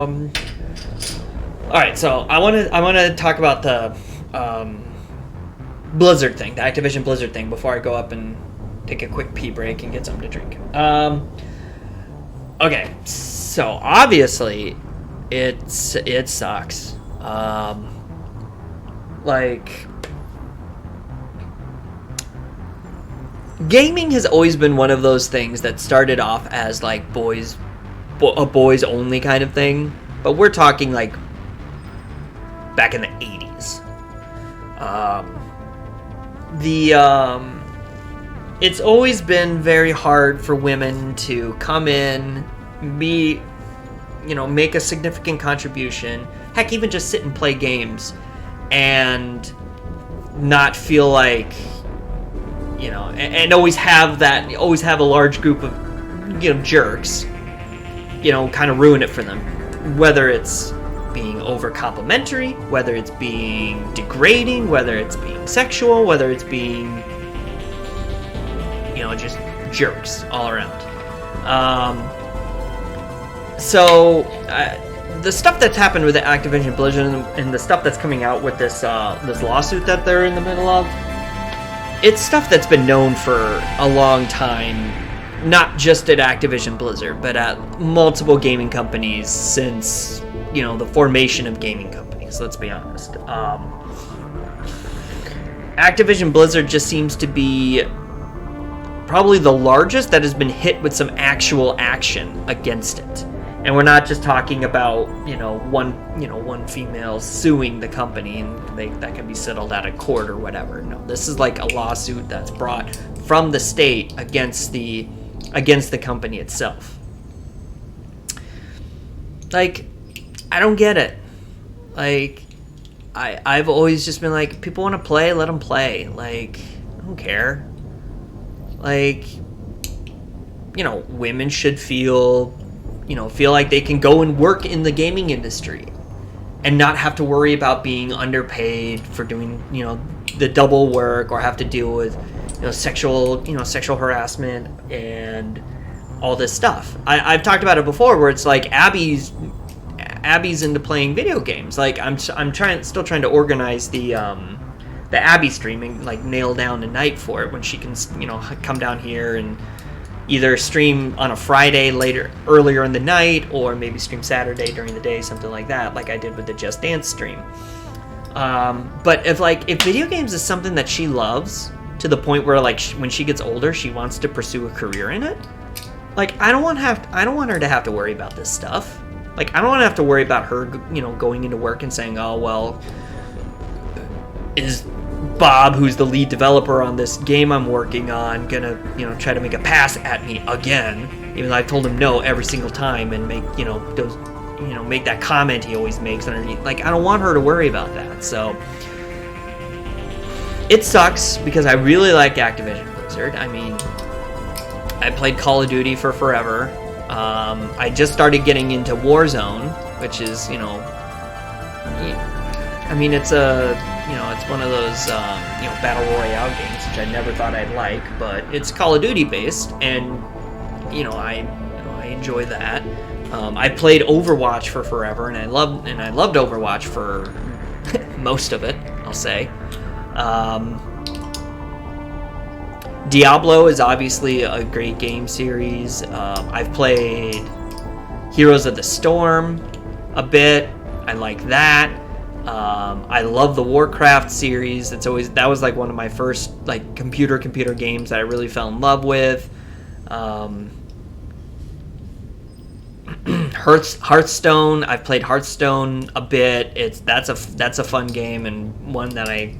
All right, so I want to talk about the Blizzard thing, the Activision Blizzard thing, before I go up and take a quick pee break and get something to drink. Okay, so obviously it sucks. Like, gaming has always been one of those things that started off as like a boys only kind of thing, but we're talking like back in the 80s. It's always been very hard for women to come in, make a significant contribution, heck, even just sit and play games and not feel like, and always have a large group of, jerks, kind of ruin it for them. Whether it's being over complimentary, whether it's being degrading, whether it's being sexual, whether it's being, just jerks all around. The stuff that's happened with the Activision Blizzard and the stuff that's coming out with this lawsuit that they're in the middle of, it's stuff that's been known for a long time, not just at Activision Blizzard, but at multiple gaming companies since, the formation of gaming companies, let's be honest. Activision Blizzard just seems to be probably the largest that has been hit with some actual action against it. And we're not just talking about, one female suing the company and that can be settled out of court or whatever. No, this is like a lawsuit that's brought from the state against the company itself. Like, I don't get it. Like, I've always just been like, people want to play, let them play. Like, I don't care. Like, women should feel like they can go and work in the gaming industry and not have to worry about being underpaid for doing, the double work, or have to deal with, sexual harassment and all this stuff. I've talked about it before, where it's like Abby's into playing video games. Like, I'm still trying to organize the Abby stream and like nail down a night for it when she can, come down here and either stream on a Friday earlier in the night, or maybe stream Saturday during the day, something like that, like I did with the Just Dance stream. But if video games is something that she loves to the point where, like, when she gets older, she wants to pursue a career in it, like, I don't want her to have to worry about this stuff. Like, I don't want to have to worry about her, going into work and saying, oh, well, is Bob, who's the lead developer on this game I'm working on, gonna, try to make a pass at me again, even though I've told him no every single time, and make, those, make that comment he always makes underneath. Like, I don't want her to worry about that. So it sucks, because I really like Activision Blizzard. I mean, I played Call of Duty for forever. I just started getting into Warzone, which is, it's one of those, battle royale games, which I never thought I'd like, but it's Call of Duty based, and, I enjoy that. I played Overwatch for forever, and I loved Overwatch for most of it, I'll say. Diablo is obviously a great game series. I've played Heroes of the Storm a bit. I like that. I love the Warcraft series. That was like one of my first like computer games that I really fell in love with. Hearthstone. I've played Hearthstone a bit. That's a fun game, and one that I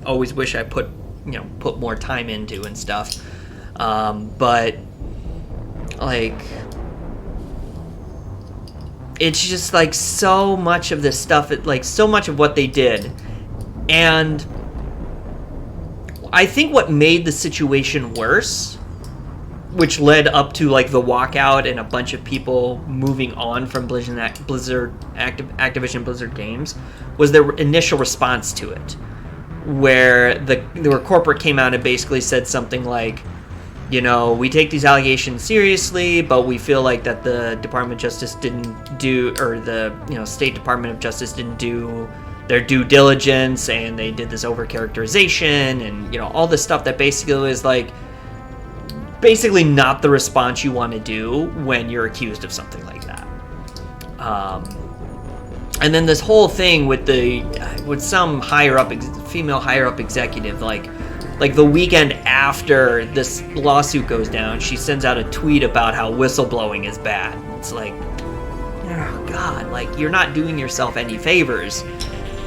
always wish I put more time into and stuff. But like, it's just like so much of this stuff, so much of what they did. And I think what made the situation worse, which led up to like the walkout and a bunch of people moving on from Activision Blizzard games, was their initial response to it, where the corporate came out and basically said something like, you know, we take these allegations seriously, but we feel like that the Department of Justice didn't do, or the, you know, State Department of Justice didn't do their due diligence, and they did this overcharacterization, and, you know, all this stuff that basically is like, basically not the response you want to do when you're accused of something like that. And then this whole thing with some higher up, female higher up executive, like the weekend after this lawsuit goes down, she sends out a tweet about how whistleblowing is bad. It's like, oh God, like, you're not doing yourself any favors.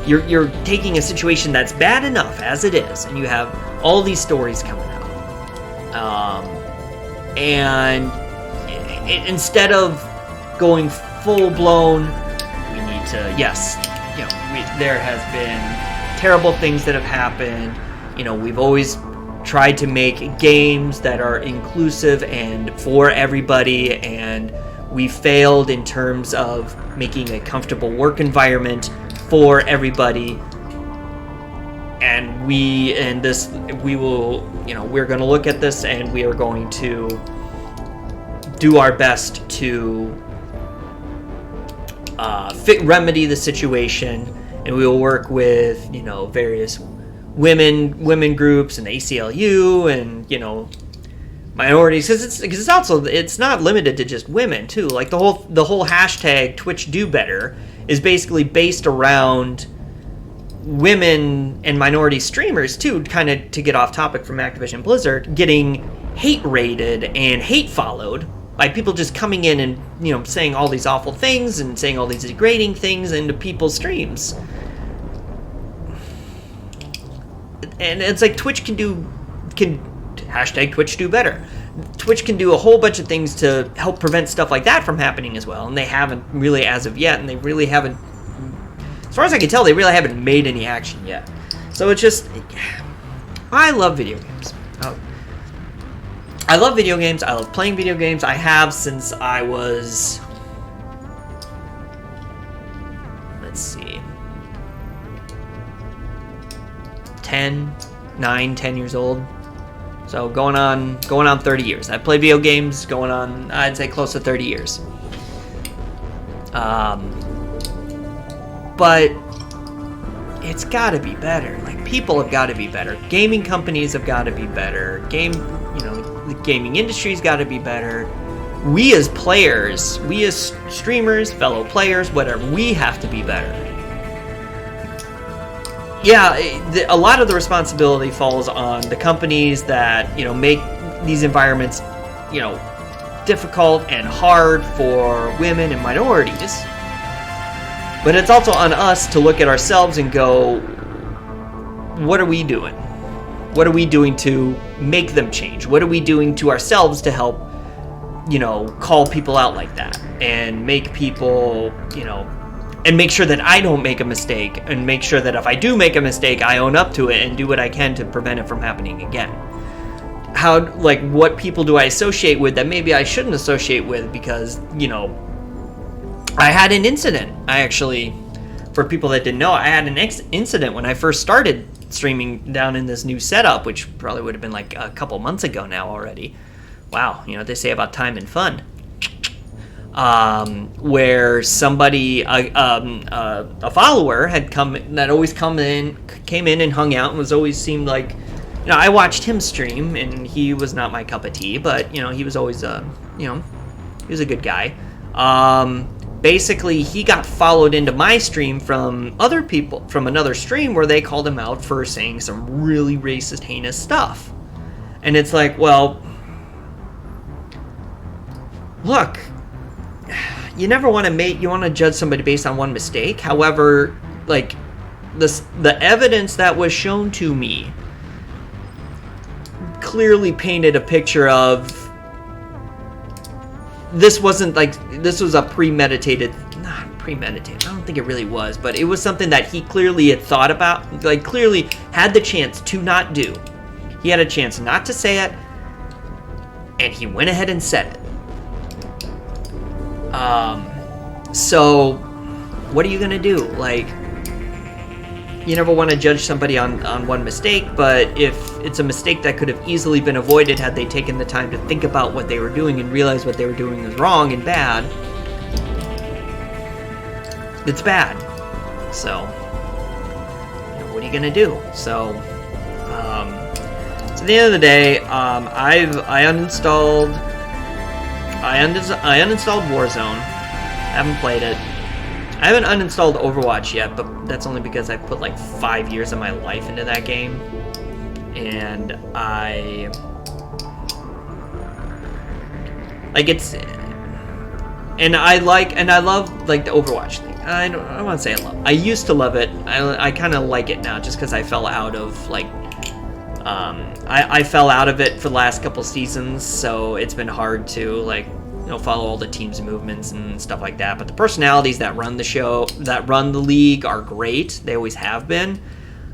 You're taking a situation that's bad enough as it is, and you have all these stories coming out. And instead of going full blown, we need to, yes, you know, there has been terrible things that have happened. You know, we've always tried to make games that are inclusive and for everybody, and we failed in terms of making a comfortable work environment for everybody. And we will, you know, we're going to look at this, and we are going to do our best to remedy the situation, and we will work with, you know, various women groups and the ACLU, and, you know, minorities, because it's not limited to just women too. Like the whole hashtag Twitch Do Better is basically based around women and minority streamers too, kind of to get off topic from Activision Blizzard, getting hate rated and hate followed by people just coming in and, you know, saying all these awful things and saying all these degrading things into people's streams. And it's like Twitch can hashtag Twitch Do Better. Twitch can do a whole bunch of things to help prevent stuff like that from happening as well, and they haven't really as of yet, and they really haven't, as far as I can tell, they really haven't made any action yet. So it's just, I love video games. I love video games. I love playing video games. I have since I was, let's see, 10 years old. So going on 30 years. I played video games going on, I'd say, close to 30 years. But it's got to be better. Like, people have got to be better. Gaming companies have got to be better. The gaming industry's got to be better. We as players, we as streamers, fellow players, whatever, we have to be better. Yeah, a lot of the responsibility falls on the companies that, you know, make these environments, you know, difficult and hard for women and minorities. But it's also on us to look at ourselves and go, what are we doing? What are we doing to make them change? What are we doing to ourselves to help, you know, call people out like that and make people, you know, and make sure that I don't make a mistake, and make sure that if I do make a mistake, I own up to it and do what I can to prevent it from happening again. What people do I associate with that maybe I shouldn't associate with because, you know, I had an incident. For people that didn't know, I had an incident when I first started streaming down in this new setup, which probably would have been like a couple months ago now already. Wow, you know what they say about time and fun. Where somebody, a follower had came in and hung out, and seemed like, you know, I watched him stream, and he was not my cup of tea, but, you know, he was always, he was a good guy. Basically, he got followed into my stream from other people, from another stream where they called him out for saying some really racist, heinous stuff. And it's like, well, look, you never want to judge somebody based on one mistake. However, like, the evidence that was shown to me clearly painted a picture of this was a premeditated, not premeditated, I don't think it really was, but it was something that he clearly had thought about, like clearly had the chance to not do. He had a chance not to say it, and he went ahead and said it. So what are you gonna do? Like, you never want to judge somebody on one mistake, but if it's a mistake that could have easily been avoided had they taken the time to think about what they were doing and realize what they were doing was wrong and bad, it's bad. So, what are you gonna do? So at the end of the day, I uninstalled Warzone. I haven't played it. I haven't uninstalled Overwatch yet, but that's only because I put like 5 years of my life into that game, and I love like the Overwatch thing. I don't want to say I love. I used to love it. I kind of like it now, just because I fell out of like. I fell out of it for the last couple seasons, so it's been hard to like. Follow all the team's movements and stuff like that. But the personalities that run the show, that run the league, are great. They always have been.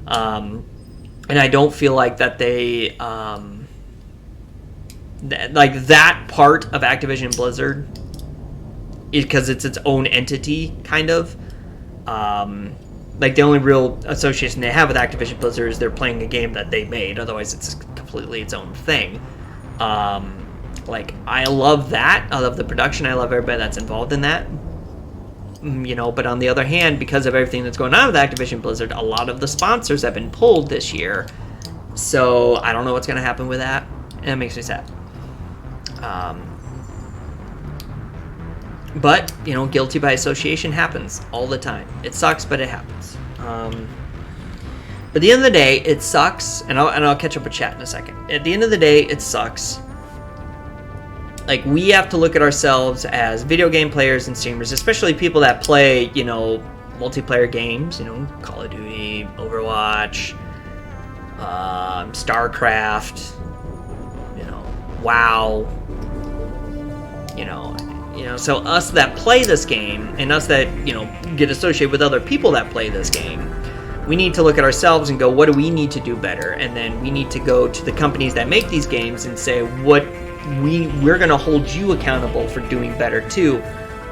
And I don't feel like that they... like that part of Activision Blizzard, because it's its own entity, kind of. Like the only real association they have with Activision Blizzard is they're playing a game that they made. Otherwise, it's completely its own thing. Like, I love that. I love the production. I love everybody that's involved in that. But on the other hand, because of everything that's going on with Activision Blizzard, a lot of the sponsors have been pulled this year. So I don't know what's going to happen with that. And it makes me sad. But, guilty by association happens all the time. It sucks, but it happens. But at the end of the day, it sucks. And I'll catch up with chat in a second. At the end of the day, it sucks. Like, we have to look at ourselves as video game players and streamers, especially people that play, multiplayer games, Call of Duty, Overwatch, StarCraft, WoW, so us that play this game and us that, get associated with other people that play this game, we need to look at ourselves and go, what do we need to do better? And then we need to go to the companies that make these games and say, we're going to hold you accountable for doing better too,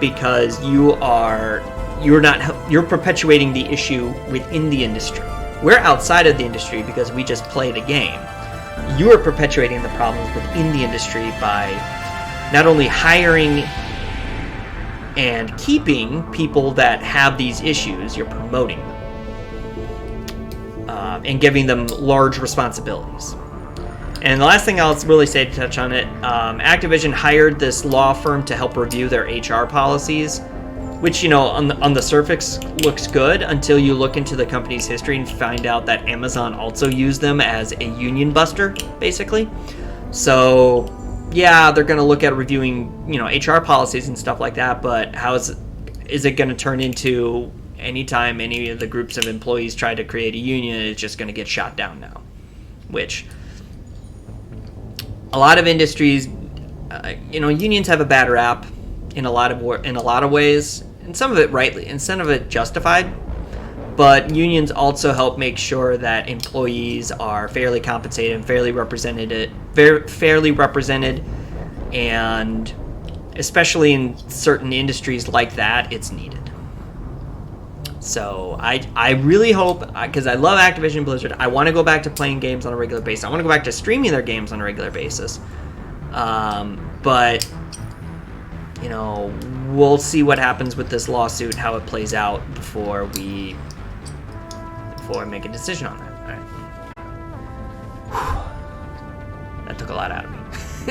because you're perpetuating the issue within the industry. We're outside of the industry because we just play the game. You are perpetuating the problems within the industry by not only hiring and keeping people that have these issues, you're promoting them and giving them large responsibilities. And the last thing I'll really say to touch on it, Activision hired this law firm to help review their HR policies, which, on the surface looks good until you look into the company's history and find out that Amazon also used them as a union buster, basically. So, yeah, they're going to look at reviewing, HR policies and stuff like that, but is it going to turn into anytime any of the groups of employees try to create a union, it's just going to get shot down now, which... A lot of industries, unions have a bad rap in a lot of ways, and some of it rightly, and some of it justified. But unions also help make sure that employees are fairly compensated and fairly represented, and especially in certain industries like that, it's needed. So I really hope, because I love Activision Blizzard, I want to go back to playing games on a regular basis. I want to go back to streaming their games on a regular basis. But, we'll see what happens with this lawsuit, how it plays out before I make a decision on that.